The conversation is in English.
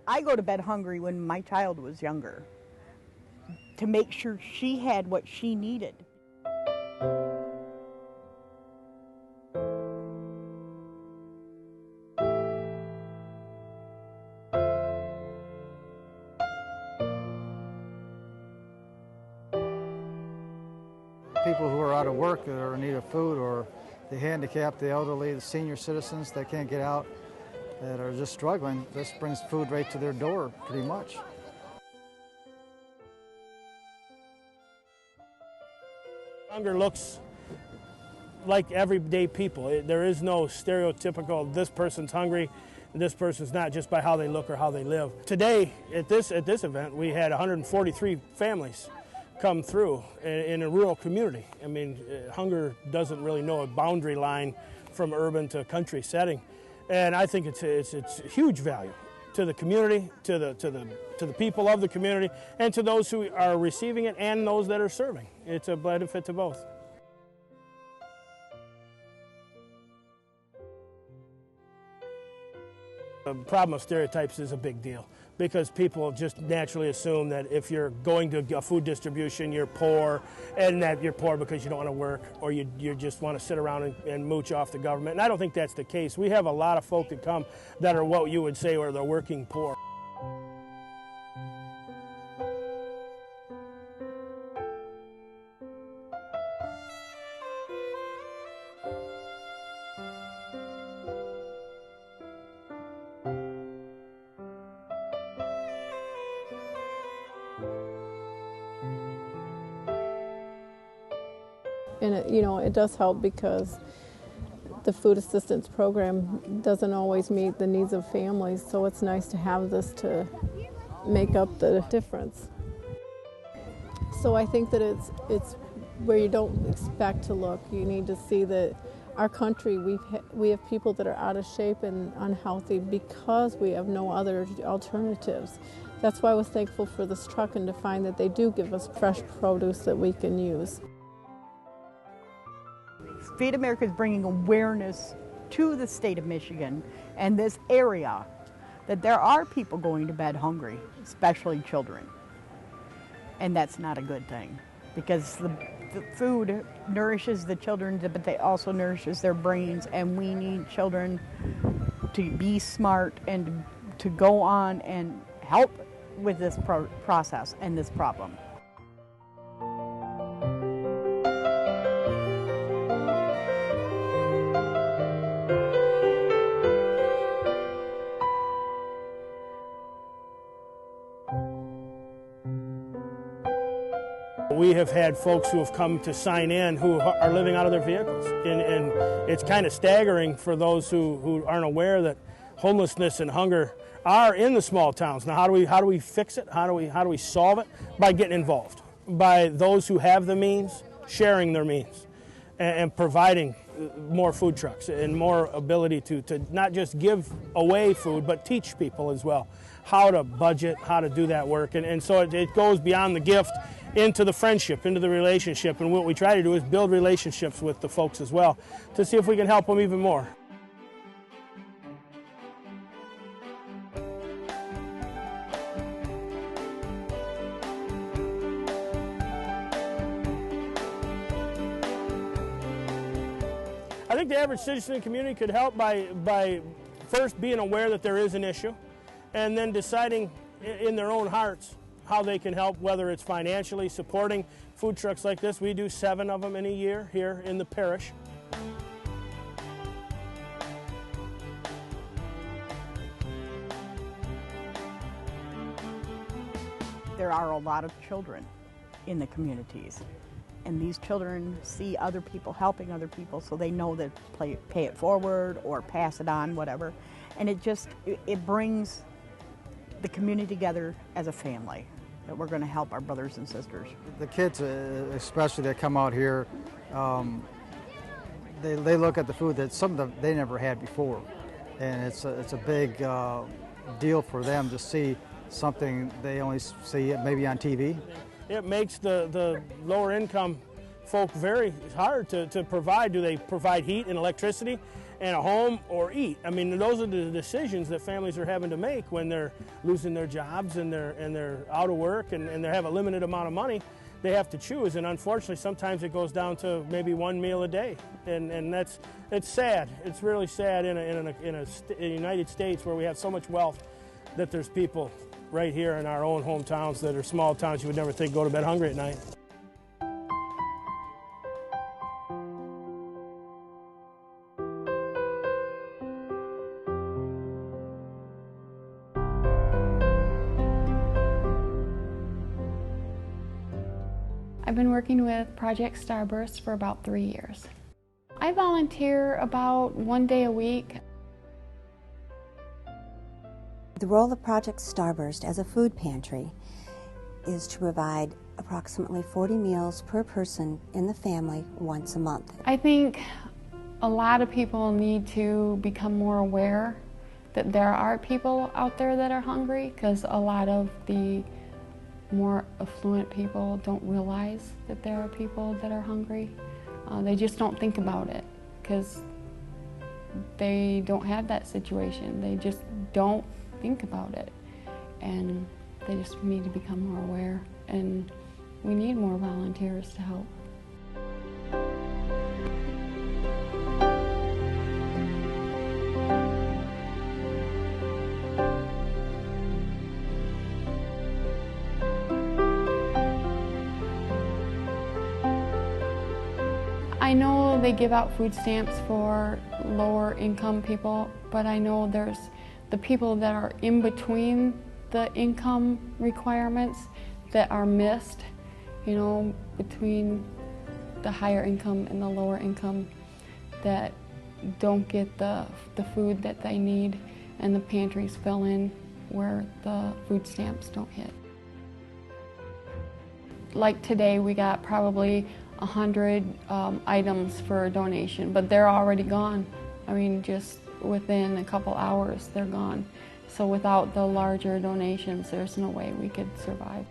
I go to bed hungry when my child was younger to make sure she had what she needed. People who are out of work or in need of food, or the handicapped, the elderly, the senior citizens that can't get out, that are just struggling, this brings food right to their door pretty much. Hunger looks like everyday people. There is no stereotypical, this person's hungry, and this person's not, just by how they look or how they live. Today, at this event, we had 143 families come through in a rural community. I mean, hunger doesn't really know a boundary line from urban to country setting, and I think it's huge value to the community, to the people of the community, and to those who are receiving it and those that are serving. It's a benefit to both. The problem of stereotypes is a big deal, because people just naturally assume that if you're going to a food distribution, you're poor, and that you're poor because you don't want to work, or you just want to sit around and mooch off the government. And I don't think that's the case. We have a lot of folk that come that are what you would say are the working poor. And it does help, because the food assistance program doesn't always meet the needs of families, so it's nice to have this to make up the difference. So I think that it's where you don't expect to look. You need to see that our country, we have people that are out of shape and unhealthy because we have no other alternatives. That's why I was thankful for this truck, and to find that they do give us fresh produce that we can use. Feed America is bringing awareness to the state of Michigan and this area that there are people going to bed hungry, especially children. And that's not a good thing, because the food nourishes the children, but they also nourishes their brains, and we need children to be smart and to go on and help with this process and this problem. We have had folks who have come to sign in who are living out of their vehicles, and it's kind of staggering for those who aren't aware that homelessness and hunger are in the small towns. Now, how do we fix it? How do we solve it? By getting involved, by those who have the means sharing their means, and providing more food trucks and more ability to not just give away food, but teach people as well how to budget, how to do that work. And so it goes beyond the gift into the friendship, into the relationship. And what we try to do is build relationships with the folks as well to see if we can help them even more. I think the average citizen in the community could help by first being aware that there is an issue, and then deciding in their own hearts how they can help, whether it's financially supporting food trucks like this. We do 7 of them in a year here in the parish. There are a lot of children in the communities, and these children see other people helping other people, so they know that pay it forward or pass it on, whatever. And it brings the community together as a family, that we're going to help our brothers and sisters. The kids, especially that come out here, they look at the food that some of them they never had before, and it's a big deal for them to see something they only see it maybe on TV. It makes the lower income folk very hard to provide. Do they provide heat and electricity? and a home or eat. I mean, those are the decisions that families are having to make when they're losing their jobs and they're out of work and they have a limited amount of money. They have to choose, and unfortunately sometimes it goes down to maybe one meal a day, and it's sad. It's really sad in the United States where we have so much wealth that there's people right here in our own hometowns that are small towns you would never think go to bed hungry at night. I've been working with Project Starburst for about 3 years. I volunteer about 1 day a week. The role of Project Starburst as a food pantry is to provide approximately 40 meals per person in the family once a month. I think a lot of people need to become more aware that there are people out there that are hungry, because a lot of the more affluent people don't realize that there are people that are hungry. They just don't think about it because they don't have that situation. They just don't think about it, and they just need to become more aware, and we need more volunteers to help. I know they give out food stamps for lower income people, but I know there's the people that are in between the income requirements that are missed, you know, between the higher income and the lower income, that don't get the food that they need, and the pantries fill in where the food stamps don't hit. Like today, we got probably 100 items for a donation, but they're already gone. I mean, just within a couple hours, they're gone. So without the larger donations, there's no way we could survive.